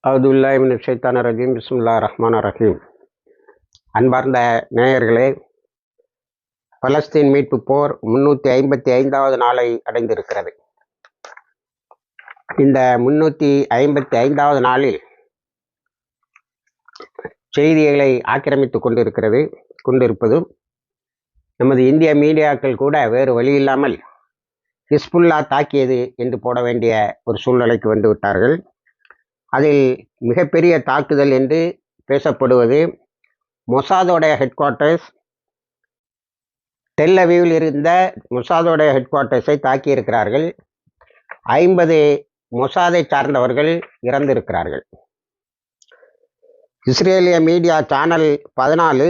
அவுதுபில்லாஹி மினஷ் ஷைத்தானிர் ரஜீம். பிஸ்மில்லாஹிர் ரஹ்மானிர் ரஹீம். அன்பார்ந்த நேயர்களே, பலஸ்தீன் மீட்பு போர் 355வது நாளை அடைந்திருக்கிறது. இந்த 355வது நாளில் செய்திகளை ஆக்கிரமித்துக் கொண்டிருப்பதும் நமது இந்திய மீடியாக்கள் கூட வேறு வழி இல்லாமல் ஹிஸ்புல்லா தாக்கியது என்று போட வேண்டிய ஒரு சூழ்நிலைக்கு வந்து விட்டார்கள். அதில் மிகப்பெரிய தாக்குதல் என்று பேசப்படுவது மொசாதோடைய ஹெட் குவார்ட்டர்ஸ், டெல் அவீவில் இருந்த மொசாதோடைய ஹெட் குவார்ட்டர்ஸை தாக்கியிருக்கிறார்கள். 50 மொசாதை சார்ந்தவர்கள் இறந்திருக்கிறார்கள். இஸ்ரேலிய மீடியா சேனல் 14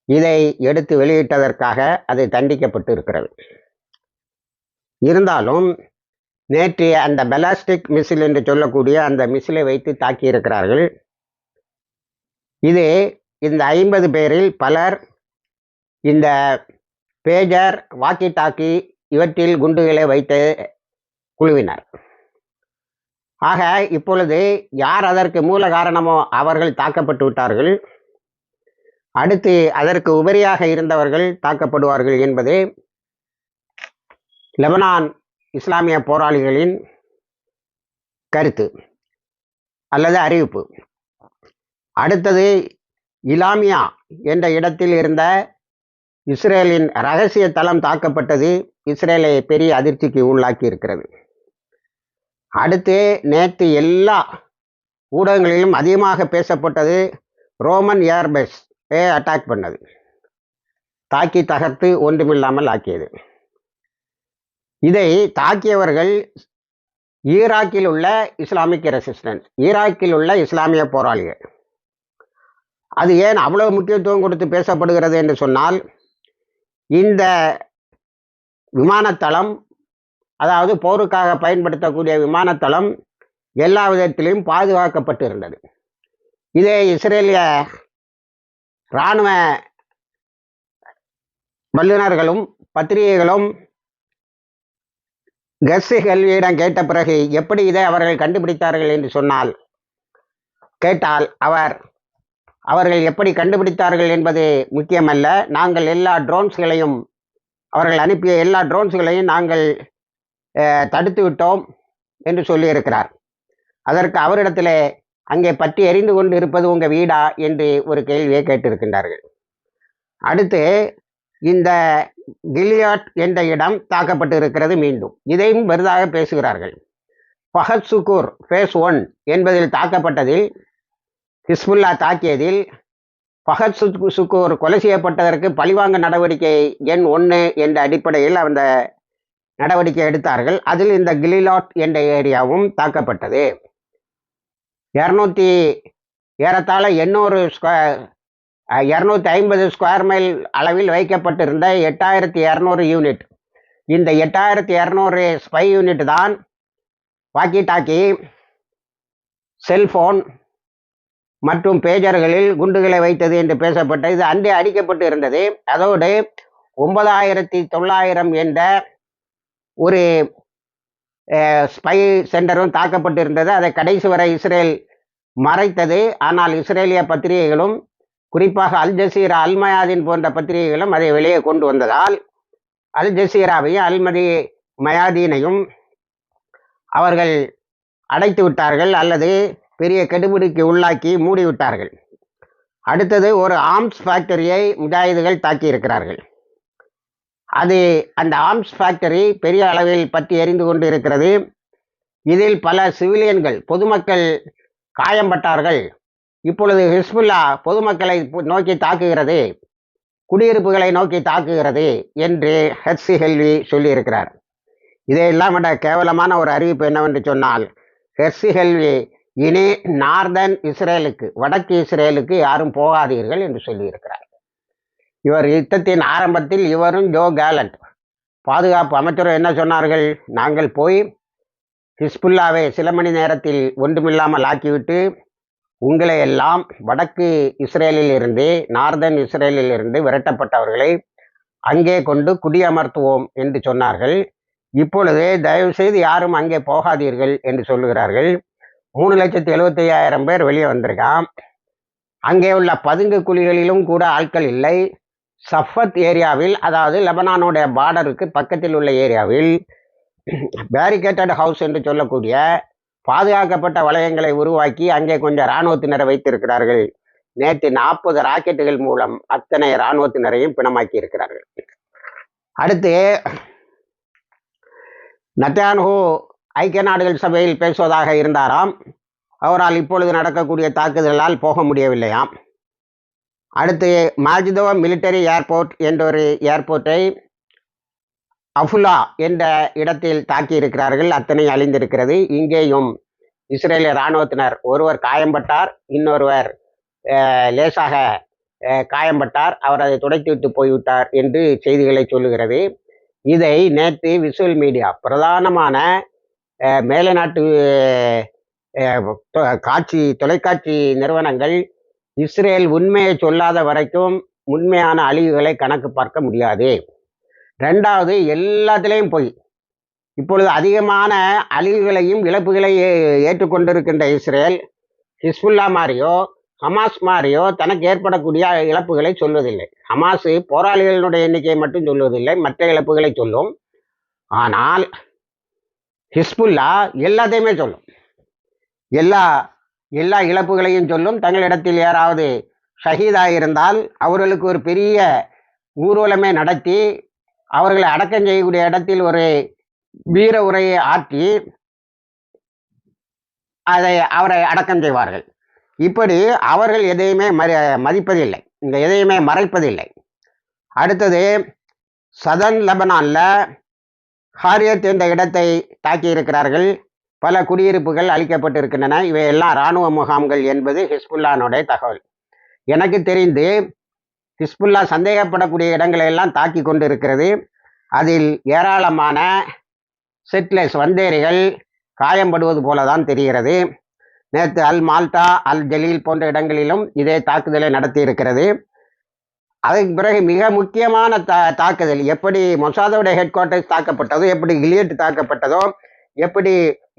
இதை எடுத்து வெளியிட்டதற்காக அது தண்டிக்கப்பட்டு இருக்கிறது. இருந்தாலும் நேற்று அந்த பெலாஸ்டிக் மிசில் என்று சொல்லக்கூடிய அந்த மிசிலை வைத்து தாக்கியிருக்கிறார்கள். இந்த 50 பேரில் பலர் இந்த பேஜர், வாக்கி டாக்கி இவற்றில் குண்டுகளை வைத்து குழுவினர். ஆக இப்பொழுது யார் அதற்கு மூல காரணமோ அவர்கள் தாக்கப்பட்டு விட்டார்கள். அடுத்து அதற்கு உபரியாக இருந்தவர்கள் தாக்கப்படுவார்கள் என்பது லெபனான் இஸ்லாமிய போராளிகளின் கருத்து அல்லது அறிவிப்பு. அடுத்தது இலாமியா என்ற இடத்தில் இருந்த இஸ்ரேலின் இரகசிய தளம் தாக்கப்பட்டது இஸ்ரேலை பெரிய அதிர்ச்சிக்கு உள்ளாக்கி இருக்கிறது. அடுத்து நேற்று எல்லா ஊடகங்களிலும் அதிகமாக பேசப்பட்டது ரோமன் ஏர்பேஸ் அட்டாக் பண்ணது, தாக்கி தகர்த்து ஒன்றுமில்லாமல் ஆக்கியது. இதை தாக்கியவர்கள் ஈராக்கில் உள்ள இஸ்லாமிக் ரெசிஸ்டன்ஸ், ஈராக்கில் உள்ள இஸ்லாமிய போராளிகள். அது ஏன் அவ்வளவு முக்கியத்துவம் கொடுத்து பேசப்படுகிறது என்று சொன்னால், இந்த விமானத்தளம், அதாவது போருக்காக பயன்படுத்தக்கூடிய விமானத்தளம் எல்லா விதத்திலும் பாதுகாக்கப்பட்டு இருந்தது. இதை இஸ்ரேலிய இராணுவ வல்லுநர்களும் பத்திரிகைகளும் கெர்சி ஹெல்வியிடம் கேட்ட பிறகு எப்படி இதை அவர்கள் கண்டுபிடித்தார்கள் என்று கேட்டால் அவர்கள் எப்படி கண்டுபிடித்தார்கள் என்பது முக்கியமல்ல, நாங்கள் எல்லா ட்ரோன்ஸ்களையும், அவர்கள் அனுப்பிய எல்லா ட்ரோன்ஸ்களையும் நாங்கள் தடுத்து விட்டோம் என்று சொல்லியிருக்கிறார். அதற்கு அவரிடத்தில் அங்கே பற்றி எரிந்து கொண்டு இருப்பது உங்கள் வீடா என்று ஒரு கேள்வியை கேட்டிருக்கின்றார்கள். அடுத்து இந்த கிலியாட் என்ற இடம் தாக்கப்பட்டு இருக்கிறது. மீண்டும் இதையும் பெரிதாக பேசுகிறார்கள். ஃபஹத் சுக்கூர் ஃபேஸ் 1 என்பதில் தாக்கப்பட்டதில், ஹிஸ்புல்லா தாக்கியதில் ஃபஹத் சுக்கூர் கொலை செய்யப்பட்டதற்கு பழிவாங்க நடவடிக்கை எண் 1 என்ற அடிப்படையில் அந்த நடவடிக்கை எடுத்தார்கள். அதில் இந்த கிலிலாட் என்ற ஏரியாவும் தாக்கப்பட்டது. ஏறத்தாழ 250 ஸ்கொயர் மைல் அளவில் வைக்கப்பட்டிருந்த 8200 யூனிட், இந்த 8200 ஸ்பை யூனிட் தான் வாக்கி டாக்கி, செல்போன் மற்றும் பேஜர்களில் குண்டுகளை வைத்தது என்று பேசப்பட்டது. இது அன்றே அடிக்கப்பட்டு இருந்தது. அதோடு 9900 என்ற ஒரு ஸ்பை சென்டரும் தாக்கப்பட்டு இருந்தது. அதை கடைசி வரை இஸ்ரேல் மறைத்தது. ஆனால் இஸ்ரேலிய பத்திரிகைகளும், குறிப்பாக அல் ஜசீரா, அல் மயாதீன் போன்ற பத்திரிகைகளும் அதை வெளியே கொண்டு வந்ததால் அல் ஜசீராவையும் மயாதீனையும் அவர்கள் அடைத்து விட்டார்கள் அல்லது பெரிய கெடுபிடிக்கு உள்ளாக்கி மூடிவிட்டார்கள். அடுத்தது ஒரு ஆர்ம்ஸ் ஃபேக்டரியை முஜாஹிதுகள் தாக்கியிருக்கிறார்கள். அந்த ஆர்ம்ஸ் ஃபேக்டரி பெரிய அளவில் பற்றி எரிந்து கொண்டு இருக்கிறது. இதில் பல சிவிலியன்கள், பொதுமக்கள் காயம்பட்டார்கள். இப்பொழுது ஹிஸ்புல்லா பொதுமக்களை நோக்கி தாக்குகிறது, குடியிருப்புகளை நோக்கி தாக்குகிறது என்று ஹெர்சி ஹெல்வி சொல்லியிருக்கிறார். இதையெல்லாம் விட கேவலமான ஒரு அறிவிப்பு என்னவென்று சொன்னால், ஹெர்சி ஹெல்வி இனி நார்தன் இஸ்ரேலுக்கு, வடக்கு இஸ்ரேலுக்கு யாரும் போகாதீர்கள் என்று சொல்லியிருக்கிறார். இவர் யுத்தத்தின் ஆரம்பத்தில் இவரும் ஜோ கேலண்ட் பாதுகாப்பு அமைச்சரும் என்ன சொன்னார்கள், நாங்கள் போய் ஹிஸ்புல்லாவை சில மணி நேரத்தில் ஒன்றுமில்லாமல் ஆக்கிவிட்டு உங்களை எல்லாம் வடக்கு இஸ்ரேலில் இருந்து, நார்தன் இஸ்ரேலில் இருந்து விரட்டப்பட்டவர்களை அங்கே கொண்டு குடியமர்த்துவோம் என்று சொன்னார்கள். இப்பொழுது தயவு செய்து யாரும் அங்கே போகாதீர்கள் என்று சொல்லுகிறார்கள். 3,75,000 பேர் வெளியே வந்திருக்கான். அங்கே உள்ள பதுங்கு குழிகளிலும் கூட ஆட்கள் இல்லை. சஃபத் ஏரியாவில், அதாவது லெபனானுடைய பார்டருக்கு பக்கத்தில் உள்ள ஏரியாவில் பேரிகேட்டட் ஹவுஸ் என்று சொல்லக்கூடிய பாதுகாக்கப்பட்ட வளையங்களை உருவாக்கி அங்கே கொஞ்சம் இராணுவத்தினரை வைத்திருக்கிறார்கள். நேற்று 40 ராக்கெட்டுகள் மூலம் அத்தனை இராணுவத்தினரையும் பிணமாக்கி இருக்கிறார்கள். அடுத்து நெத்தன்யாஹூ ஐக்கிய நாடுகள் சபையில் பேசுவதாக இருந்தாராம். அவரால் இப்பொழுது நடக்கக்கூடிய தாக்குதலால் போக முடியவில்லையாம். அடுத்து மாஜிதோ மிலிட்டரி ஏர்போர்ட் என்ற ஒரு ஏர்போர்ட்டை அஃபுலா என்ற இடத்தில் தாக்கி இருக்கிறார்கள். அத்தனை அழிந்திருக்கிறது. இங்கேயும் இஸ்ரேலிய இராணுவத்தினர் ஒருவர் காயம்பட்டார், இன்னொருவர் லேசாக காயம்பட்டார். அவர் அதை துடைத்துவிட்டு போய்விட்டார் என்று செய்திகளை சொல்லுகிறது. இதை நேற்று விஷுவல் மீடியா, பிரதானமான மேலைநாட்டு தொலைக்காட்சி நிறுவனங்கள் இஸ்ரேல் உண்மையை சொல்லாத வரைக்கும் உண்மையான அழிவுகளை கணக்கு பார்க்க முடியாது. ரெண்டாவது, எல்லாத்திலையும் போய் இப்பொழுது அதிகமான அழிவுகளையும் இழப்புகளையும் ஏற்றுக்கொண்டிருக்கின்ற இஸ்ரேல் ஹிஸ்புல்லா மாதிரியோ ஹமாஸ் மாதிரியோ தனக்கு ஏற்படக்கூடிய இழப்புகளை சொல்வதில்லை. ஹமாஸ் போராளிகளுடைய எண்ணிக்கையை மட்டும் சொல்வதில்லை, மற்ற இழப்புகளை சொல்லும். ஆனால் ஹிஸ்புல்லா எல்லாத்தையுமே சொல்லும், எல்லா இழப்புகளையும் சொல்லும். தங்களிடத்தில் யாராவது ஷஹீதாக இருந்தால் அவர்களுக்கு ஒரு பெரிய ஊர்வலமே நடத்தி அவர்களை அடக்கம் செய்யக்கூடிய இடத்தில் ஒரு வீர உரையை ஆற்றி அவரை அடக்கம் செய்வார்கள். இப்படி அவர்கள் எதையுமே மதிப்பதில்லை, இந்த எதையுமே மறைப்பதில்லை. அடுத்தது சதன் லெபனான்ல ஹாரியத் என்ற இடத்தை தாக்கி இருக்கிறார்கள். பல குடியிருப்புகள் அழிக்கப்பட்டிருக்கின்றன. இவையெல்லாம் இராணுவ முகாம்கள் என்பது ஹிஸ்புல்லானுடைய தகவல். எனக்கு தெரிந்து ஹிஸ்புல்லா சந்தேகப்படக்கூடிய இடங்களை எல்லாம் தாக்கி கொண்டு இருக்கிறது. அதில் ஏராளமான செட்லஸ் வந்தேரிகள் காயம்படுவது போல தான் தெரிகிறது. நேற்று அல் மால்டா, அல் ஜலீல் போன்ற இடங்களிலும் இதே தாக்குதலை நடத்தி இருக்கிறது. அதற்கு பிறகு மிக முக்கியமான தாக்குதல், எப்படி மொசாதோடைய ஹெட் குவார்ட்டர்ஸ் தாக்கப்பட்டதோ, எப்படி கிலியட் தாக்கப்பட்டதோ, எப்படி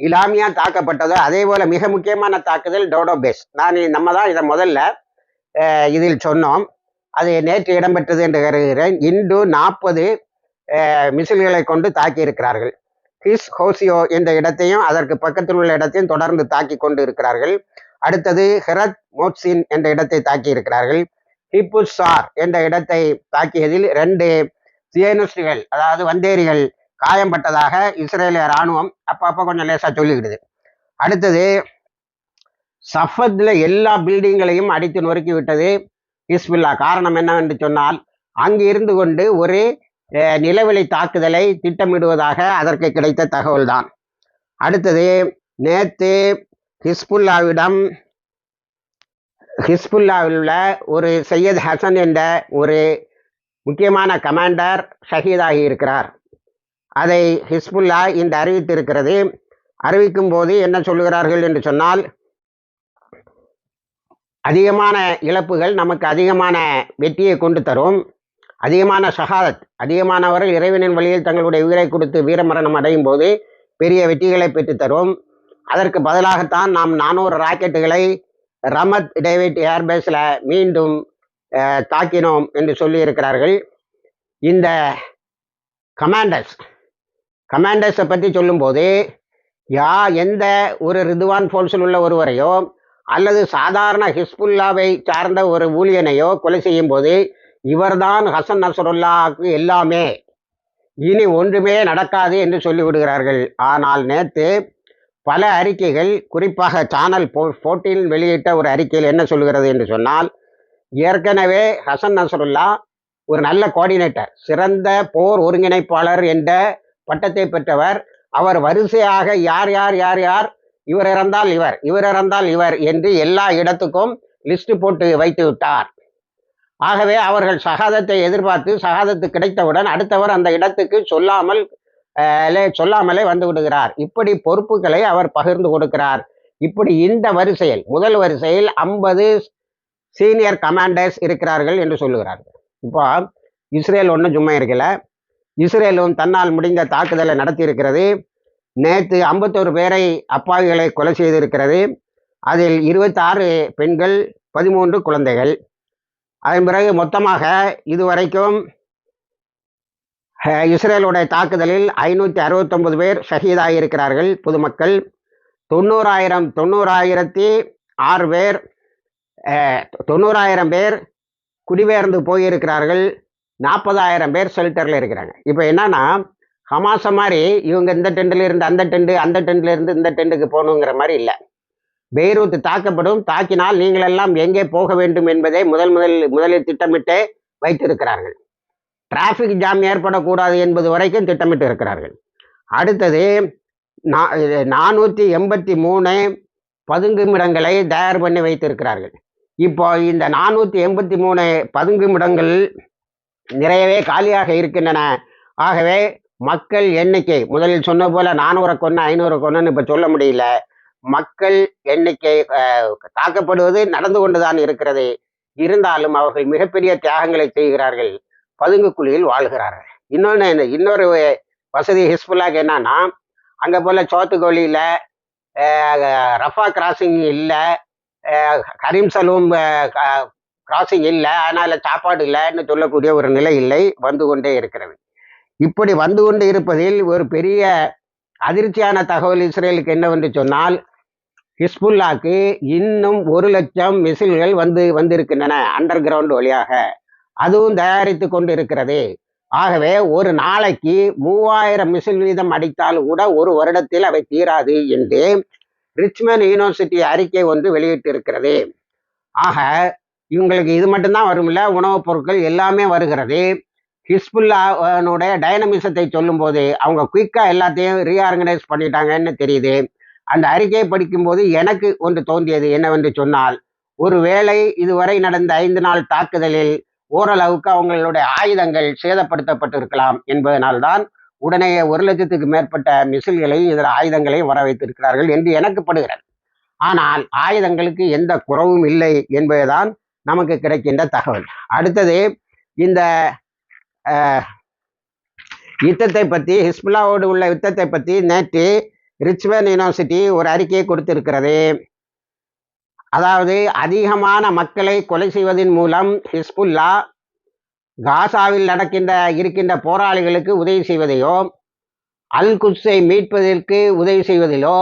இலாமியா தாக்கப்பட்டதோ, அதே போல மிக முக்கியமான தாக்குதல் டோடோ பேஸ். நம்ம தான் இதை முதல்ல இதில் சொன்னோம். அது நேற்று இடம்பெற்றது என்று கருதுகிறேன். இன்று 40 மிசில்களை கொண்டு தாக்கி இருக்கிறார்கள். ஹிஸ் ஹோசியோ என்ற இடத்தையும் அதற்கு பக்கத்தில் உள்ள இடத்தையும் தொடர்ந்து தாக்கி கொண்டு இருக்கிறார்கள். அடுத்தது ஹெரத் மோட்சின் என்ற இடத்தை தாக்கி இருக்கிறார்கள். ஹிப்புசார் என்ற இடத்தை தாக்கியதில் 2 சியனிஸ்டுகள், அதாவது வந்தேரிகள் காயம்பட்டதாக இஸ்ரேலிய இராணுவம் அப்பப்போ கொஞ்சம் லேசாக சொல்லிக்கிடுது. அடுத்தது சஃபத்தில் எல்லா பில்டிங்களையும் அடித்து நொறுக்கி விட்டது ஹிஸ்புல்லா. காரணம் என்னவென்று சொன்னால், அங்கு இருந்து கொண்டு ஒரு நிலவெளி தாக்குதலை திட்டமிடுவதாக அதற்கு கிடைத்த தகவல் தான். அடுத்தது நேற்று ஹிஸ்புல்லாவில் உள்ள ஒரு சையத் ஹசன் என்ற ஒரு முக்கியமான கமாண்டர் ஷஹீதாகி இருக்கிறார். அதை ஹிஸ்புல்லா இன்று அறிவித்திருக்கிறது. அறிவிக்கும் போது என்ன சொல்லுகிறார்கள் என்று சொன்னால், அதிகமான இழப்புகள் நமக்கு அதிகமான வெற்றியை கொண்டு தரும், அதிகமான ஷஹாதத், அதிகமானவர்கள் இறைவனின் வழியில் தங்களுடைய உயிரை கொடுத்து வீரமரணம் அடையும் போது பெரிய வெற்றிகளை பெற்று தரும். அதற்கு பதிலாகத்தான் நாம் 400 ராக்கெட்டுகளை ரமத் டேவிட் ஏர்பேஸில் மீண்டும் தாக்கினோம் என்று சொல்லியிருக்கிறார்கள். இந்த கமாண்டர்ஸை பற்றி சொல்லும்போது எந்த ஒரு ரிதுவான் ஃபோர்ஸில் உள்ள ஒருவரையோ அல்லது சாதாரண ஹிஸ்புல்லாவை சார்ந்த ஒரு ஊழியனையோ கொலை செய்யும் போது இவர்தான் ஹசன் நஸ்ருல்லாவுக்கு எல்லாமே, இனி ஒன்றுமே நடக்காது என்று சொல்லிவிடுகிறார்கள். ஆனால் நேற்று பல அறிக்கைகள், குறிப்பாக சேனல் 14 வெளியிட்ட ஒரு அறிக்கையில் என்ன சொல்லுகிறது என்று சொன்னால், ஏற்கனவே ஹசன் நஸ்ருல்லா ஒரு நல்ல கோஆர்டினேட்டர், சிறந்த போர் ஒருங்கிணைப்பாளர் என்ற பட்டத்தை பெற்றவர். அவர் வரிசையாக யார் இவர் இறந்தால் இவர் என்று எல்லா இடத்துக்கும் லிஸ்ட் போட்டு வைத்து விட்டார். ஆகவே அவர்கள் ஷஹாதத்தை எதிர்பார்த்து ஷஹாதத்து கிடைத்தவுடன் அடுத்தவர் அந்த இடத்துக்கு சொல்லாமலே வந்து விடுகிறார். இப்படி பொறுப்புகளை அவர் பகிர்ந்து கொடுக்கிறார். இப்படி இந்த வரிசையில் முதல் வரிசையில் 50 சீனியர் கமாண்டர்ஸ் இருக்கிறார்கள் என்று சொல்லுகிறார்கள். இப்போ இஸ்ரேல் ஒன்றும் சும்மா இருக்கல. இஸ்ரேலும் தன்னால் முடிந்த தாக்குதலை நடத்தி இருக்கிறது. நேற்று 51 பேரை அப்பாவிகளை கொலை செய்திருக்கிறது. அதில் 26 பெண்கள், 13 குழந்தைகள். அதன் பிறகு மொத்தமாக இதுவரைக்கும் இஸ்ரேலுடைய தாக்குதலில் 569 பேர் ஷஹீதாகியிருக்கிறார்கள் பொதுமக்கள். 90,006 பேர் 90,000 பேர் குடிபெயர்ந்து போயிருக்கிறார்கள். 40,000 பேர் ஷெல்டரில் இருக்கிறாங்க. இப்போ என்னன்னா, ஹமாஸை மாதிரி இவங்க இந்த டெண்டில் இருந்து அந்த டெண்டு, அந்த டெண்டில் இருந்து இந்த டெண்டுக்கு போகணுங்கிற மாதிரி இல்லை. பெய்ரூத் தாக்கப்படும், தாக்கினால் நீங்களெல்லாம் எங்கே போக வேண்டும் என்பதை முதலில் திட்டமிட்டே வைத்திருக்கிறார்கள். டிராஃபிக் ஜாம் ஏற்படக்கூடாது என்பது வரைக்கும் திட்டமிட்டு இருக்கிறார்கள். அடுத்தது 483 பதுங்குமிடங்களை தயார் பண்ணி வைத்திருக்கிறார்கள். இப்போ இந்த 483 பதுங்குமிடங்கள் நிறையவே காலியாக இருக்கின்றன. ஆகவே மக்கள் எண்ணிக்கை முதலில் சொன்ன போல 400 கொன்று 500 கொன்னுன்னு இப்போ சொல்ல முடியல. மக்கள் எண்ணிக்கை தாக்கப்படுவது நடந்து கொண்டுதான் இருக்கிறது. இருந்தாலும் அவர்கள் மிகப்பெரிய தியாகங்களை செய்கிறார்கள், பதுங்கு குழியில் வாழ்கிறார்கள். இன்னொரு வசதி ஹிஸ்புல்லாக்கு என்னன்னா, அங்கே போல சோத்துக்கோழியில் ரஃபா கிராசிங் இல்லை, கரீம் சலூம் கிராசிங் இல்லை, அதனால் சாப்பாடு இல்லைன்னு சொல்லக்கூடிய ஒரு நிலை இல்லை, வந்து கொண்டே இருக்கிறது. இப்படி வந்து கொண்டு இருப்பதில் ஒரு பெரிய அதிர்ச்சியான தகவல் இஸ்ரேலுக்கு என்னவென்று சொன்னால், ஹிஸ்புல்லாக்கு இன்னும் 1,00,000 மிசில்கள் வந்திருக்கின்றன அண்டர் கிரவுண்ட் வழியாக. அதுவும் தயாரித்து கொண்டு இருக்கிறது. ஆகவே ஒரு நாளைக்கு 3000 மிசில் வீதம் அடித்தால் கூட ஒரு வருடத்தில் அவை தீராது என்று ரிச்மண்ட் யூனிவர்சிட்டி அறிக்கை ஒன்று வெளியிட்டு இருக்கிறது. ஆக இவங்களுக்கு இது மட்டும்தான் வரும்ல, உணவுப் பொருட்கள் எல்லாமே வருகிறது. ஹிஸ்புல்லானுடைய டைனமிசத்தை சொல்லும்போது அவங்க குயிக்காக எல்லாத்தையும் ரீஆர்கனைஸ் பண்ணிட்டாங்கன்னு தெரியுது. அந்த அறிக்கையை படிக்கும்போது எனக்கு ஒன்று தோன்றியது என்னவென்று சொன்னால், ஒருவேளை இதுவரை நடந்த 5 நாள் தாக்குதலில் ஓரளவுக்கு அவங்களுடைய ஆயுதங்கள் சேதப்படுத்தப்பட்டிருக்கலாம் என்பதனால்தான் உடனே 1,00,000க்கு மேற்பட்ட மிசில்களையும் இதர ஆயுதங்களையும் வர வைத்திருக்கிறார்கள் என்று எனக்கு படுகிறது. ஆனால் ஆயுதங்களுக்கு எந்த குறைவும் இல்லை என்பதுதான் நமக்கு கிடைக்கின்ற தகவல். அடுத்தது, இந்த யுத்தத்தை பற்றி, ஹிஸ்புல்லாவோடு உள்ள யுத்தத்தை பற்றி நேற்று ரிச்மண்ட் யூனிவர்சிட்டி ஒரு அறிக்கையை கொடுத்திருக்கிறது. அதாவது அதிகமான மக்களை கொலை செய்வதன் மூலம் ஹிஸ்புல்லா காசாவில் இருக்கின்ற போராளிகளுக்கு உதவி செய்வதையோ, அல் குத்ஸை மீட்பதற்கு உதவி செய்வதிலோ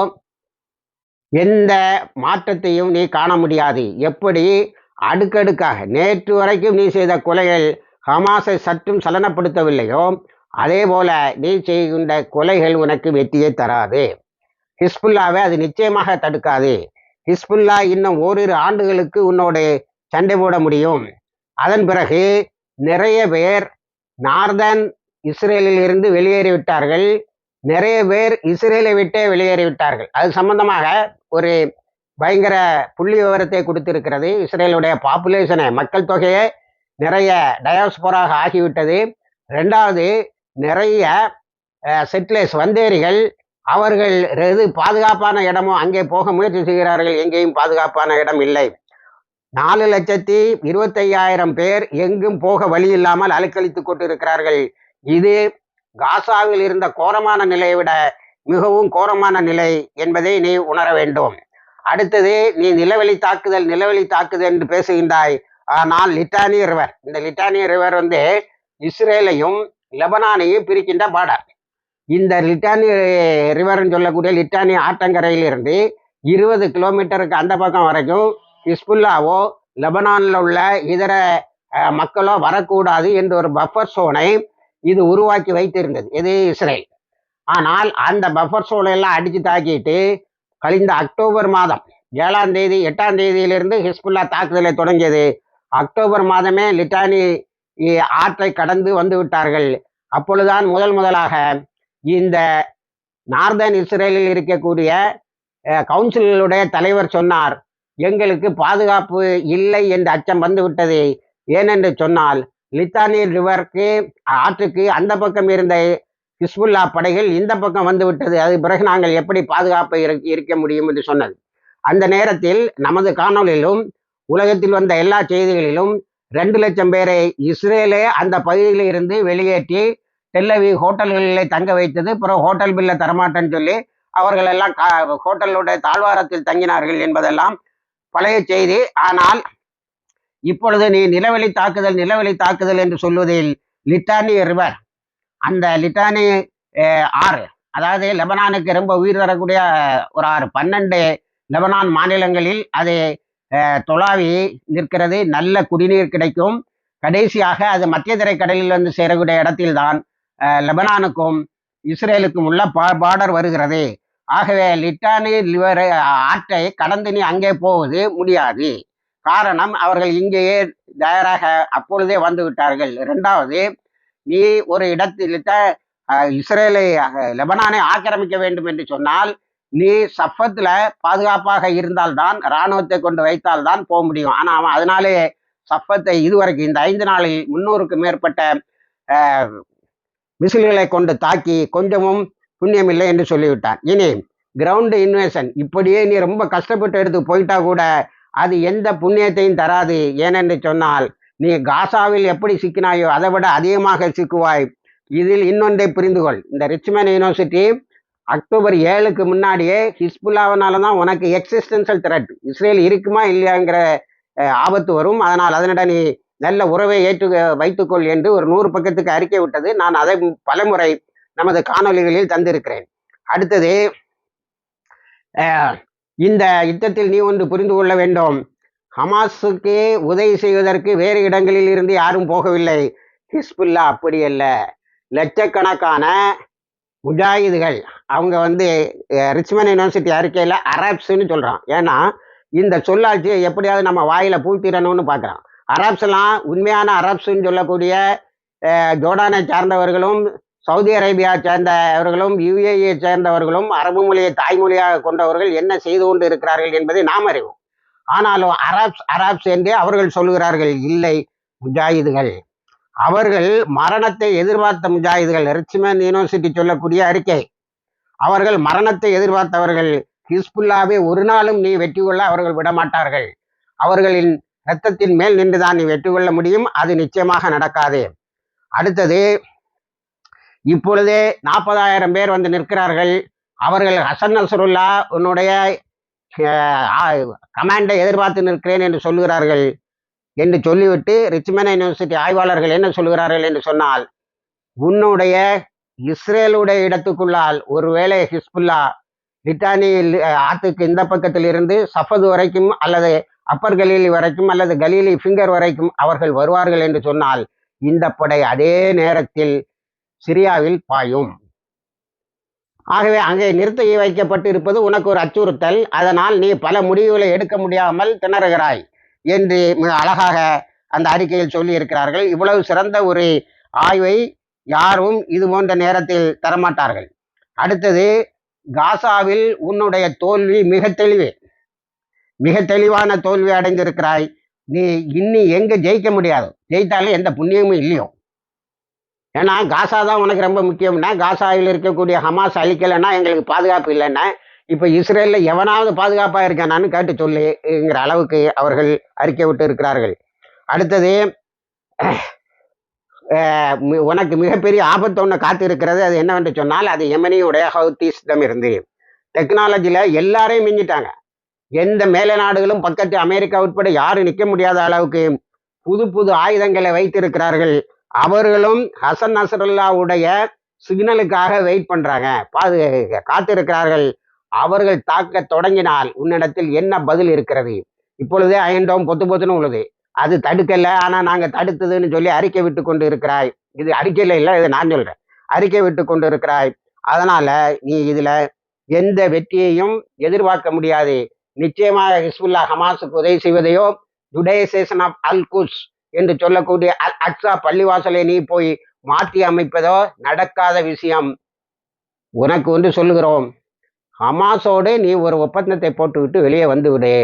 எந்த மாற்றத்தையும் நீ காண முடியாது. எப்படி அடுக்கடுக்காக நேற்று வரைக்கும் நீ செய்த கொலைகள் ஹமாஸை சற்றும் சலனப்படுத்தவில்லையோ, அதே போல நீ செய்கின்ற கொலைகள் உனக்கு வெற்றியை தராது. ஹிஸ்புல்லாவை அது நிச்சயமாக தடுக்காது. ஹிஸ்புல்லா இன்னும் ஓரிரு ஆண்டுகளுக்கு உன்னோடு சண்டை போட முடியும். அதன் பிறகு நிறைய பேர் நார்தன் இஸ்ரேலில் இருந்து வெளியேறிவிட்டார்கள், நிறைய பேர் இஸ்ரேலை விட்டே வெளியேறிவிட்டார்கள். அது சம்பந்தமாக ஒரு பயங்கர புள்ளி விவரத்தை கொடுத்திருக்கிறது. இஸ்ரேலுடைய பாப்புலேஷனை, மக்கள் தொகையை நிறைய டயாஸ்போராக ஆகிவிட்டது. ரெண்டாவது, நிறைய செட்டிலர்ஸ், வந்தேரிகள், அவர்கள் எது பாதுகாப்பான இடமோ அங்கே போக முயற்சி செய்கிறார்கள், எங்கேயும் பாதுகாப்பான இடம் இல்லை. 4,25,000 பேர் எங்கும் போக வழி இல்லாமல் அலைக்கழித்து கொண்டிருக்கிறார்கள். இது காசாவில் இருந்த கோரமான நிலையை விட மிகவும் கோரமான நிலை என்பதை நீ உணர வேண்டும். அடுத்தது, நீ நிலவெளி தாக்குதல் என்று பேசுகின்றாய். ஆனால் லிட்டானி ரிவர், இந்த லிட்டானி ரிவர் இஸ்ரேலையும் லெபனானையும் பிரிக்கின்ற பார்டர். இந்த லிட்டானி ரிவர்னு சொல்லக்கூடிய லிட்டானி ஆற்றங்கரையிலிருந்து 20 கிலோமீட்டருக்கு அந்த பக்கம் வரைக்கும் ஹிஸ்புல்லாவோ லெபனானில் உள்ள இதர மக்களோ வரக்கூடாது என்ற ஒரு பஃபர் சோனை இது உருவாக்கி வைத்திருந்தது, இது இஸ்ரேல். ஆனால் அந்த பஃபர் சோனை எல்லாம் அடித்து தாக்கிட்டு கழிந்த அக்டோபர் மாதம் 7ஆம் தேதி 8ஆம் தேதியிலிருந்து ஹிஸ்புல்லா தாக்குதலை தொடங்கியது. அக்டோபர் மாதமே லிட்டானி ஆற்றை கடந்து வந்து விட்டார்கள். அப்பொழுதுதான் முதலாக இந்த நார்தன் இஸ்ரேலில் இருக்கக்கூடிய கவுன்சிலுடைய தலைவர் சொன்னார், எங்களுக்கு பாதுகாப்பு இல்லை என்ற அச்சம் வந்து விட்டது. ஏனென்று சொன்னால் லித்தானி ரிவருக்கு, ஆற்றுக்கு அந்த பக்கம் இருந்த ஹிஸ்புல்லா படைகள் இந்த பக்கம் வந்து விட்டது. அது பிறகு நாங்கள் எப்படி பாதுகாப்பை இருக்க முடியும் என்று சொன்னது. அந்த நேரத்தில் நமது காணொலியிலும் உலகத்தில் வந்த எல்லா செய்திகளிலும் 2 லட்சம் பேரை இஸ்ரேலே அந்த பகுதியில் இருந்து வெளியேற்றி டெல்லவி ஹோட்டல்களிலே தங்க வைத்தது. பிறகு ஹோட்டல் பில்லை தரமாட்டேன்னு சொல்லி அவர்கள் எல்லாம் ஹோட்டலுடைய தாழ்வாரத்தில் தங்கினார்கள் என்பதெல்லாம் பழைய செய்தி. ஆனால் இப்பொழுது நீ நிலவெளி தாக்குதல் என்று சொல்வதில் லிட்டானி ரிவர், அந்த லிட்டானி ஆறு, அதாவது லெபனானுக்கு ரொம்ப உயிர் தரக்கூடிய ஒரு ஆறு, 12 லெபனான் மாநிலங்களில் அது தொலாவி நிற்கிறது. நல்ல குடிநீர் கிடைக்கும். கடைசியாக அது மத்திய தரைக்கடலில் வந்து சேரக்கூடிய இடத்தில்தான் லெபனானுக்கும் இஸ்ரேலுக்கும் உள்ள பார்டர் வருகிறது. ஆகவே லிட்டானி ரிவர் ஆற்றை கடந்து நீ அங்கே போவது முடியாது. காரணம், அவர்கள் இங்கேயே தயாராக அப்பொழுதே வந்து விட்டார்கள். இரண்டாவது, நீ ஒரு இடத்தில் இஸ்ரேலை லெபனானை ஆக்கிரமிக்க வேண்டும் என்று சொன்னால் நீ சஃபத்துல பாதுகாப்பாக இருந்தால்தான், இராணுவத்தை கொண்டு வைத்தால்தான் போக முடியும். ஆனா அவன் அதனாலே சஃபத்தை இதுவரைக்கும் இந்த 5 நாளில் 300க்கும் மேற்பட்ட மிசில்களை கொண்டு தாக்கி கொஞ்சமும் புண்ணியமில்லை என்று சொல்லிவிட்டான். இனி கிரவுண்ட் இன்வேஷன், இப்படியே நீ ரொம்ப கஷ்டப்பட்டு எடுத்து போயிட்டா கூட அது எந்த புண்ணியத்தையும் தராது. ஏனென்று சொன்னால் நீ காசாவில் எப்படி சிக்கினாயோ அதை விட அதிகமாக சிக்குவாய். இதில் இன்னொன்றை புரிந்துகொள். இந்த ரிச்மண்ட் யூனிவர்சிட்டி அக்டோபர் 7க்கு முன்னாடியே ஹிஸ்புல்லாவினால தான் உனக்கு எக்ஸிஸ்டன்ஷியல் த்ரெட், இஸ்ரேல் இருக்குமா இல்லையாங்கிற ஆபத்து வரும். அதனால் அதனிடம் நீ நல்ல உறவை வைத்துக்கொள் என்று ஒரு 100 பக்கத்துக்கு அறிக்கை விட்டது. நான் அதை பலமுறை நமது காணொலிகளில் தந்திருக்கிறேன். அடுத்தது, இந்த யுத்தத்தில் நீ ஒன்று புரிந்து கொள்ள வேண்டும். ஹமாஸுக்கு உதவி செய்வதற்கு வேறு இடங்களில் இருந்து யாரும் போகவில்லை. ஹிஸ்புல்லா அப்படி அல்ல. லட்சக்கணக்கான முஜாஹிதுகள், அவங்க வந்து ரிச்மண்ட் யூனிவர்சிட்டி அறிக்கையில் அரப்ஸ்ன்னு சொல்கிறான். ஏன்னா இந்த சொல்லாட்சியை எப்படியாவது நம்ம வாயில் பூத்திடணும்னு பார்க்குறான். அரப்ஸ்லாம் உண்மையான அரப்ஸ்ன்னு சொல்லக்கூடிய ஜோர்டானை சார்ந்தவர்களும், சவுதி அரேபியா சேர்ந்தவர்களும், யுஏஇயை சேர்ந்தவர்களும், அரபு மொழியை தாய்மொழியாக கொண்டவர்கள் என்ன செய்து கொண்டு இருக்கிறார்கள் என்பதை நாம் அறிவோம். ஆனாலும் அரப்ஸ் என்றே அவர்கள் சொல்லுகிறார்கள். இல்லை, முஜாஹிதுகள். அவர்கள் மரணத்தை எதிர்பார்த்த முஜாஹிதுகள். ரிச்மண்ட் யூனிவர்சிட்டி சொல்லக்கூடிய அறிக்கை, அவர்கள் மரணத்தை எதிர்பார்த்தவர்கள். ஹிஸ்புல்லாவை ஒரு நாளும் நீ வெற்றி கொள்ள அவர்கள் விடமாட்டார்கள். அவர்களின் இரத்தத்தின் மேல் நின்றுதான் நீ வெற்றி கொள்ள முடியும். அது நிச்சயமாக நடக்காது. அடுத்தது, இப்பொழுதே 40,000 பேர் வந்து நிற்கிறார்கள். அவர்கள் ஹசன் நஸ்ருல்லா உன்னுடைய கமாண்டை எதிர்பார்த்து நிற்கிறேன் என்று சொல்லுகிறார்கள் என்று சொல்லிவிட்டு ரிச்மண்ட் யூனிவர்சிட்டி ஆய்வாளர்கள் என்ன சொல்லுகிறார்கள் என்று சொன்னால், உன்னுடைய இஸ்ரேலுடைய இடத்துக்குள்ளால் ஒருவேளை ஹிஸ்புல்லா லிட்டானி ஆற்றுக்கு இந்த பக்கத்தில் இருந்து சஃபது வரைக்கும் அல்லது அப்பர் கலீலி வரைக்கும் அல்லது கலீலி ஃபிங்கர் வரைக்கும் அவர்கள் வருவார்கள் என்று சொன்னால் இந்த படை அதே நேரத்தில் சிரியாவில் பாயும். ஆகவே அங்கே நிறுத்தி வைக்கப்பட்டு இருப்பது உனக்கு ஒரு அச்சுறுத்தல். அதனால் நீ பல முடிவுகளை எடுக்க முடியாமல் திணறுகிறாய் என்று மிக அழகாக அந்த அறிக்கையில் சொல்லி இருக்கிறார்கள். இவ்வளவு சிறந்த ஒரு ஆய்வை யாரும் இது போன்ற நேரத்தில் தரமாட்டார்கள். அடுத்தது, காசாவில் உன்னுடைய தோல்வி மிக தெளிவான தோல்வி அடைந்திருக்கிறாய். நீ இன்னி எங்க ஜெயிக்க முடியாது. ஜெயித்தாலும் எந்த புண்ணியமும் இல்லையோ. ஏன்னா காசா தான் உனக்கு ரொம்ப முக்கியம்னா, காசாவில் இருக்கக்கூடிய ஹமாஸ் அழிக்கலைன்னா எங்களுக்கு பாதுகாப்பு இல்லைன்னா, இப்போ இஸ்ரேலில் எவனாவது பாதுகாப்பாக இருக்கானான்னு கேட்டு சொல்லுங்கிற அளவுக்கு அவர்கள் அறிக்கை விட்டு இருக்கிறார்கள். அடுத்தது, உனக்கு மிகப்பெரிய ஆபத்து ஒன்று காத்து இருக்கிறது. அது என்னவென்று சொன்னால், அது யெமனியுடைய ஹவுத்தீஸிடம் இருந்து. டெக்னாலஜியில் எல்லாரையும் மிஞ்சிட்டாங்க. எந்த மேலை நாடுகளும் பக்கத்து அமெரிக்கா உட்பட யாரும் நிற்க முடியாத அளவுக்கு புது ஆயுதங்களை வைத்திருக்கிறார்கள். அவர்களும் ஹசன் நஸ்ரல்லாவுடைய சிக்னலுக்காக வெயிட் பண்றாங்க, காத்திருக்கிறார்கள். அவர்கள் தாக்க தொடங்கினால் உன்னிடத்தில் என்ன பதில் இருக்கிறது? இப்பொழுதே அயன்டோம் பொத்துன்னு உள்ளது. அது தடுக்கல, ஆனா நாங்க தடுத்ததுன்னு சொல்லி அறிக்கை விட்டு கொண்டு இருக்கிறாய். இது அறிக்கையில இல்லை, இது நான் சொல்றேன். அறிக்கை விட்டு கொண்டு இருக்கிறாய். அதனால நீ இதுல எந்த வெற்றியையும் எதிர்பார்க்க முடியாது. நிச்சயமாக ஹிஸ்புல்லா ஹமாஸுக்கு உதவி செய்வதையோ, ஜுடைசேஷன் ஆஃப் அல் குட்ஸ் என்று சொல்லக்கூடிய அல் அக்ஸா பள்ளிவாசலை நீ போய் மாற்றி அமைப்பதோ நடக்காத விஷயம். உனக்கு ஒன்று சொல்லுகிறோம், ஹமாஸோடு நீ ஒரு ஒப்பந்தத்தை போட்டுவிட்டு வெளியே வந்து விடு.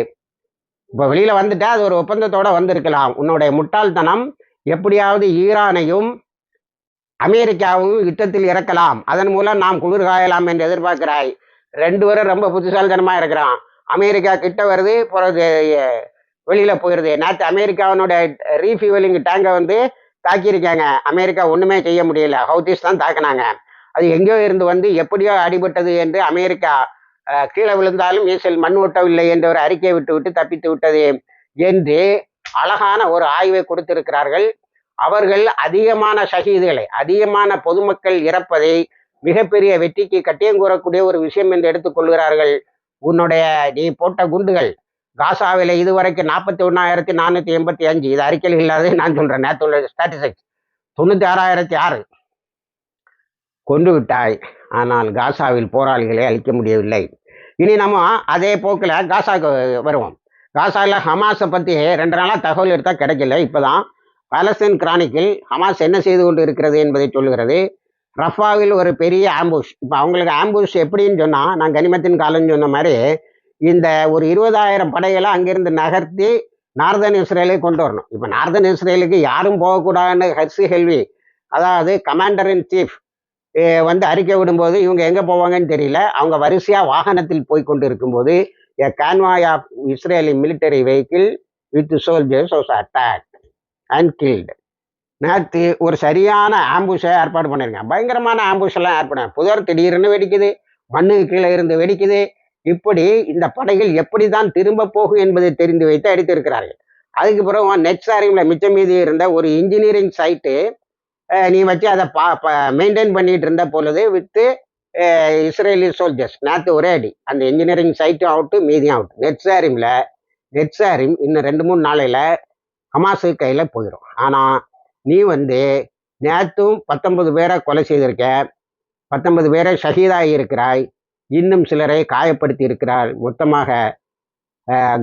இப்போ வெளியில வந்துட்டா அது ஒரு ஒப்பந்தத்தோட வந்திருக்கலாம். உன்னுடைய முட்டாள்தனம், எப்படியாவது ஈரானையும் அமெரிக்காவும் யுத்தத்தில் இறக்கலாம், அதன் மூலம் நாம் குளிர்காயலாம் என்று எதிர்பார்க்கிறாய். 2 பேரும் ரொம்ப புத்திசாலித்தனமா இருக்கிறான். அமெரிக்கா கிட்ட வருது, பிறகு வெளியில போயிடுது. நேற்று அமெரிக்காவினுடைய ரீஃபியூவலிங் டேங்கை வந்து தாக்கியிருக்காங்க. அமெரிக்கா ஒன்றுமே செய்ய முடியல. ஹவுதிஸ் தான் தாக்குனாங்க. அது எங்கேயோ இருந்து வந்து எப்படியோ அடிபட்டது என்று அமெரிக்கா கீழே விழுந்தாலும் ஈசல் மண் ஒட்டவில்லை என்ற ஒரு அறிக்கையை விட்டு தப்பித்து விட்டது என்று அழகான ஒரு ஆய்வை கொடுத்திருக்கிறார்கள். அவர்கள் அதிகமான ஷஹீதுகளை, அதிகமான பொதுமக்கள் இறப்பதை மிகப்பெரிய வெற்றிக்கு கட்டியம் கூறக்கூடிய ஒரு விஷயம் என்று எடுத்துக்கொள்கிறார்கள். உன்னுடைய நீ போட்ட குண்டுகள் காசாவில் இதுவரைக்கும் 41,485, இது அறிக்கையில் இல்லாத நான் சொல்றேன், நேற்று ஸ்டாட்டிஸ்டிக்ஸ் 96,006 கொண்டு விட்டாய். ஆனால் காசாவில் போராளிகளை அழிக்க முடியவில்லை. இனி நம்ம அதே போக்கில் காசாவுக்கு வருவோம். காசாவில் ஹமாஸை பற்றி 2 நாளாக தகவல் எடுத்தால் கிடைக்கல. இப்போதான் பாலஸ்தீன் கிரானிக்கில் ஹமாஸ் என்ன செய்து கொண்டு இருக்கிறது என்பதை சொல்லுகிறது. ரஃபாவில் ஒரு பெரிய ஆம்புஷ். இப்போ அவங்களுக்கு ஆம்புஷ் எப்படின்னு சொன்னால், நான் கனிமத்தின் காலம்னு சொன்ன மாதிரி இந்த ஒரு 20,000 படைகளை அங்கிருந்து நகர்த்தி நார்தன் இஸ்ரேலை கொண்டு வரணும். இப்போ நார்தன் இஸ்ரேலுக்கு யாரும் போகக்கூடாதுன்னு ஹர்ஷி ஹெல்வி, அதாவது கமாண்டர் இன் சீஃப் வந்து அறிக்கை விடும்போது இவங்க எங்கே போவாங்கன்னு தெரியல. அவங்க வரிசையாக வாகனத்தில் போய் கொண்டு இருக்கும்போது a convoy of Israeli military vehicle with soldiers was attacked and killed. நேற்று ஒரு சரியான ஆம்புஷை ஏற்பாடு பண்ணியிருக்காங்க. பயங்கரமான ஆம்புஷெல்லாம் ஏற்பாடு, புதர் திடீர்னு வெடிக்குது, மண்ணுக்கு கீழே இருந்து வெடிக்குது. இப்படி இந்த படைகள் எப்படி தான் திரும்ப போகும் என்பதை தெரிந்து வைத்து அடித்திருக்கிறார்கள். அதுக்கு பிறகு நெட்சாரியில் மிச்சம் மீதி இருந்த ஒரு இன்ஜினியரிங் சைட்டு நீ வச்சு அதை மெயின்டைன் பண்ணிட்டு இருந்த பொழுது வித்து இஸ்ரேலி சோல்ஜர்ஸ் நேற்று ஒரே அடி, அந்த இன்ஜினியரிங் சைட்டும் அவுட்டு, மீதியும் அவுட். நெட்சாரிம் இன்னும் 2-3 நாளையில் ஹமாஸு கையில் போயிடும். ஆனால் நீ வந்து நேற்றும் 19 பேரை கொலை செய்திருக்க, 19 பேரை ஷஹீதாகி இருக்கிறாய், இன்னும் சிலரை காயப்படுத்தி இருக்கிறார். மொத்தமாக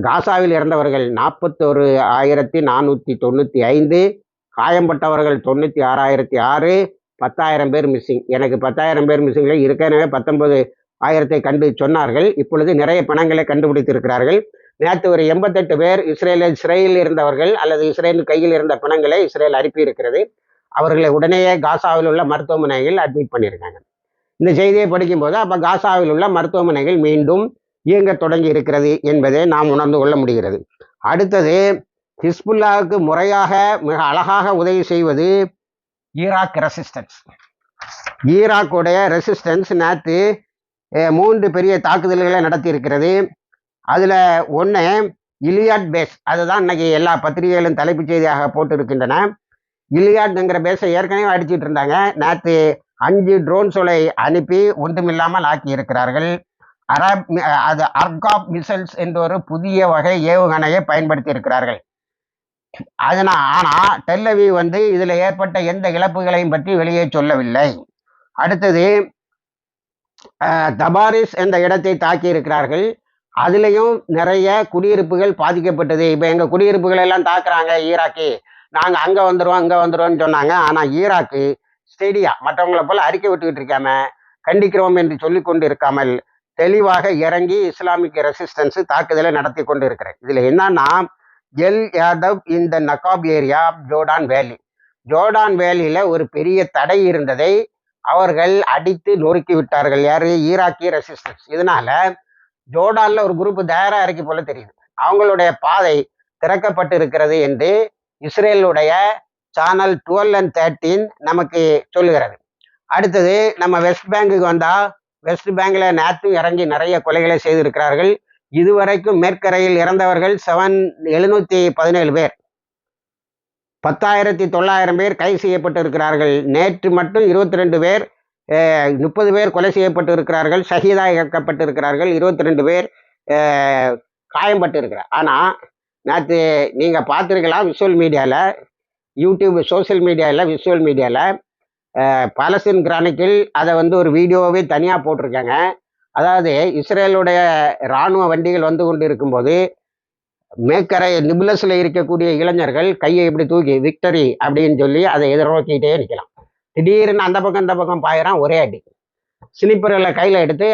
காசாவில் இறந்தவர்கள் 41,495, காயம்பட்டவர்கள் 96,006, 10,000 பேர் மிஸ்ஸிங். எனக்கு 10,000 பேர் மிஸ்ஸிங்கில் ஏற்கனவே 19,000 கண்டு சொன்னார்கள். இப்பொழுது நிறைய பணங்களை கண்டுபிடித்திருக்கிறார்கள். நேற்று ஒரு 88 பேர் இஸ்ரேலில் இருந்தவர்கள் அல்லது இஸ்ரேலின் கையில் இருந்த பணங்களை இஸ்ரேல் அனுப்பி இருக்கிறது. அவர்களை உடனேயே காசாவில் உள்ள மருத்துவமனைகள் அட்மிட் பண்ணியிருக்காங்க. இந்த செய்தியை படிக்கும்போது அப்போ காசாவில் உள்ள மருத்துவமனைகள் மீண்டும் இயங்க தொடங்கி இருக்கிறது என்பதை நாம் உணர்ந்து கொள்ள முடிகிறது. அடுத்தது, ஹிஸ்புல்லாவுக்கு முறையாக மிக அழகாக உதவி செய்வது ஈராக் ரெசிஸ்டன்ஸ். ஈராக்குடைய ரெசிஸ்டன்ஸ் நேற்று 3 பெரிய தாக்குதல்களை நடத்தி இருக்கிறது. அதில் ஒன்று இலியாட் பேஸ், அதுதான் இன்னைக்கு எல்லா பத்திரிகைகளும் தலைப்புச் செய்தியாக போட்டு இருக்கின்றன. இலியாட்ங்கிற பேஸை ஏற்கனவே அடிச்சிட்டு இருந்தாங்க. நேற்று 5 ட்ரோன்ஸுகளை அனுப்பி ஒன்றுமில்லாமல் ஆக்கி இருக்கிறார்கள். அர்காப் மிசைல்ஸ் என்ற ஒரு புதிய வகை ஏவுகணையை பயன்படுத்தி இருக்கிறார்கள். ஆனால் டெல் அவீவ் வந்து இதில் ஏற்பட்ட எந்த இழப்புகளையும் பற்றி வெளியே சொல்லவில்லை. அடுத்தது, தபாரிஸ் என்ற இடத்தை தாக்கி இருக்கிறார்கள். அதுலேயும் நிறைய குடியிருப்புகள் பாதிக்கப்பட்டது. இப்போ எங்கள் குடியிருப்புகள் எல்லாம் தாக்குறாங்க ஈராக்கு, நாங்கள் அங்கே வந்துடுவோம் இங்கே வந்துடுவோம்னு சொன்னாங்க. ஆனால் ஈராக்கு ஸ்டெடியா மற்றவங்களை போல அறிக்கை விட்டுக்கிட்டு இருக்காம, கண்டிக்கிறோம் என்று சொல்லி கொண்டு இருக்காமல் தெளிவாக இறங்கி இஸ்லாமிக் ரெசிஸ்டன்ஸ் தாக்குதலை நடத்தி கொண்டு இருக்கிறேன். இதில் என்னன்னா, எல் யாதவ் இந்த நகாப் ஏரியா ஜோர்டான் வேலியில் ஒரு பெரிய தடை இருந்ததை அவர்கள் அடித்து நொறுக்கி விட்டார்கள். யாரு? ஈராக்கிய ரெசிஸ்டன்ஸ். இதனால ஜோர்டான்ல ஒரு குரூப் தயாரா இறக்கி போல தெரியுது. அவங்களுடைய பாதை திறக்கப்பட்டு இருக்கிறது என்று இஸ்ரேலுடைய சேனல் 12 and 13 நமக்கு சொல்லுகிறது. அடுத்தது, நம்ம வெஸ்ட் பேங்குக்கு வந்தா, வெஸ்ட் பேங்க்ல நேற்று இறங்கி நிறைய கொலைகளை செய்திருக்கிறார்கள். இதுவரைக்கும் மேற்கரையில் இறந்தவர்கள் 717 பேர், 10,900 பேர் கைது செய்யப்பட்டு இருக்கிறார்கள். நேற்று மட்டும் 22 பேர், 30 பேர் கொலை செய்யப்பட்டு இருக்கிறார்கள், ஷஹீதாக்கப்பட்டு இருக்கிறார்கள், 22 பேர் காயம்பட்டு இருக்கிறார். ஆனால் நேற்று நீங்கள் பார்த்துருக்கலாம் விஷுவல் மீடியாவில், யூடியூப் சோசியல் மீடியாவில், விஷுவல் மீடியாவில் பாலஸ்தீன் கிரானிக்கில் அதை வந்து ஒரு வீடியோவே தனியாக போட்டிருக்காங்க. அதாவது இஸ்ரேலுடைய இராணுவ வண்டிகள் வந்து கொண்டு இருக்கும்போது மேற்கரை நிபுலஸில் இருக்கக்கூடிய இளைஞர்கள் கையை இப்படி தூக்கி விக்டரி அப்படின்னு சொல்லி அதை எதிர்நோக்கிட்டே நிற்கலாம். திடீர்னு அந்த பக்கம் இந்த பக்கம் பாயிறான், ஒரே அடி. ஸ்னிப்பர்களை கையில் எடுத்து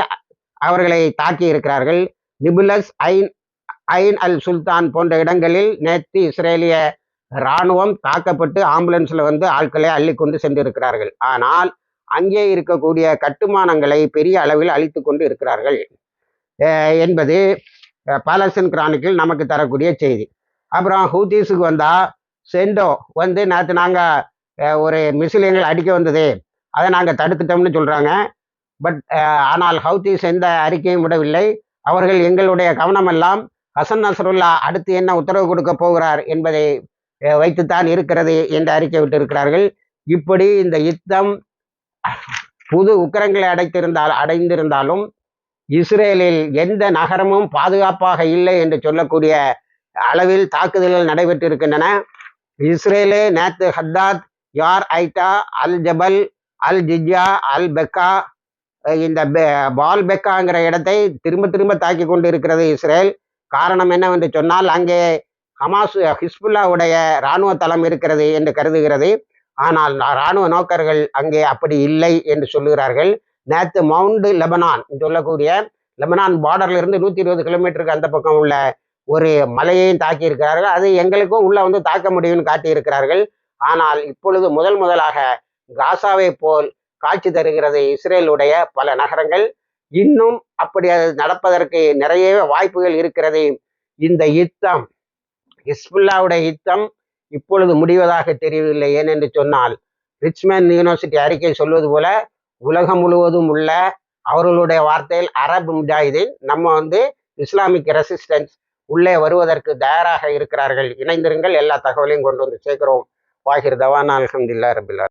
அவர்களை தாக்கி இருக்கிறார்கள். நிபுலஸ், ஐன் அல் சுல்தான் போன்ற இடங்களில் நேற்று இஸ்ரேலிய இராணுவம் தாக்கப்பட்டு ஆம்புலன்ஸில் வந்து ஆட்களை அள்ளி கொண்டு சென்றிருக்கிறார்கள். ஆனால் அங்கே இருக்கக்கூடிய கட்டுமானங்களை பெரிய அளவில் அழித்து கொண்டு இருக்கிறார்கள் என்பது பாலஸ்தீன் கிரானிக்கில் நமக்கு தரக்கூடிய செய்தி. அப்புறம் ஹூதீஸுக்கு வந்தால், சென்டோ வந்து நேற்று நாங்கள் ஒரு மிசிலியங்கள் அடிக்க வந்தது, அதை நாங்கள் தடுத்துட்டோம்னு சொல்கிறாங்க. பட் ஆனால் ஹவுதீஸ் எந்த அறிக்கையும் விடவில்லை. அவர்கள் எங்களுடைய கவனமெல்லாம் ஹசன் நஸ்ருல்லா அடுத்து என்ன உத்தரவு கொடுக்க போகிறார் என்பதை வைத்துத்தான் இருக்கிறது என்று அறிக்கை விட்டிருக்கிறார்கள். இப்படி இந்த யுத்தம் புது உக்கிரங்களை அடைந்திருந்தாலும் இஸ்ரேலில் எந்த நகரமும் பாதுகாப்பாக இல்லை என்று சொல்லக்கூடிய அளவில் தாக்குதல்கள் நடைபெற்றிருக்கின்றன. இஸ்ரேலே நேத்து ஹத்தாத், யார் ஐட்டா, அல் ஜபல், அல் ஜிஜா, அல் பெக்கா, இந்த பால் பெக்காங்கிற இடத்தை திரும்ப திரும்ப தாக்கி கொண்டு இருக்கிறது இஸ்ரேல். காரணம் என்னவென்று சொன்னால் அங்கே ஹமாஸ் ஹிஸ்புல்லாவுடைய இராணுவ தளம் இருக்கிறது என்று கருதுகிறது. ஆனால் இராணுவ நோக்கர்கள் அங்கே அப்படி இல்லை என்று சொல்லுகிறார்கள். நேற்று மவுண்ட் லெபனான் சொல்லக்கூடிய லெபனான் பார்டர்ல இருந்து 120 கிலோமீட்டருக்கு அந்த பக்கம் உள்ள ஒரு மலையையும் தாக்கி இருக்கிறார்கள். அது எங்களுக்கும் உள்ள வந்து தாக்க முடியும்னு காட்டியிருக்கிறார்கள். ஆனால் இப்பொழுது முதலாக காசாவை போல் காட்சி தருகிறது இஸ்ரேலுடைய பல நகரங்கள். இன்னும் அப்படி அது நடப்பதற்கு நிறைய வாய்ப்புகள் இருக்கிறது. இந்த யுத்தம், ஹிஸ்புல்லாவுடைய யுத்தம் இப்பொழுது முடிவதாக தெரியவில்லை. ஏனென்று சொன்னால் ரிச்மண்ட் யூனிவர்சிட்டி அறிக்கை சொல்வது போல உலகம் முழுவதும் உள்ள அவர்களுடைய வார்த்தையில் அரபு முஜாஹிதீன் நம்ம இஸ்லாமிக் ரெசிஸ்டன்ஸ் உள்ளே வருவதற்கு தயாராக இருக்கிறார்கள். இணைந்திருங்கள், எல்லா தகவலையும் கொண்டு வந்து சேர்க்கிறோம். வாஹிர் தவானா அல்ஹம்துலில்லாஹி ரபில் ஆலமீன்.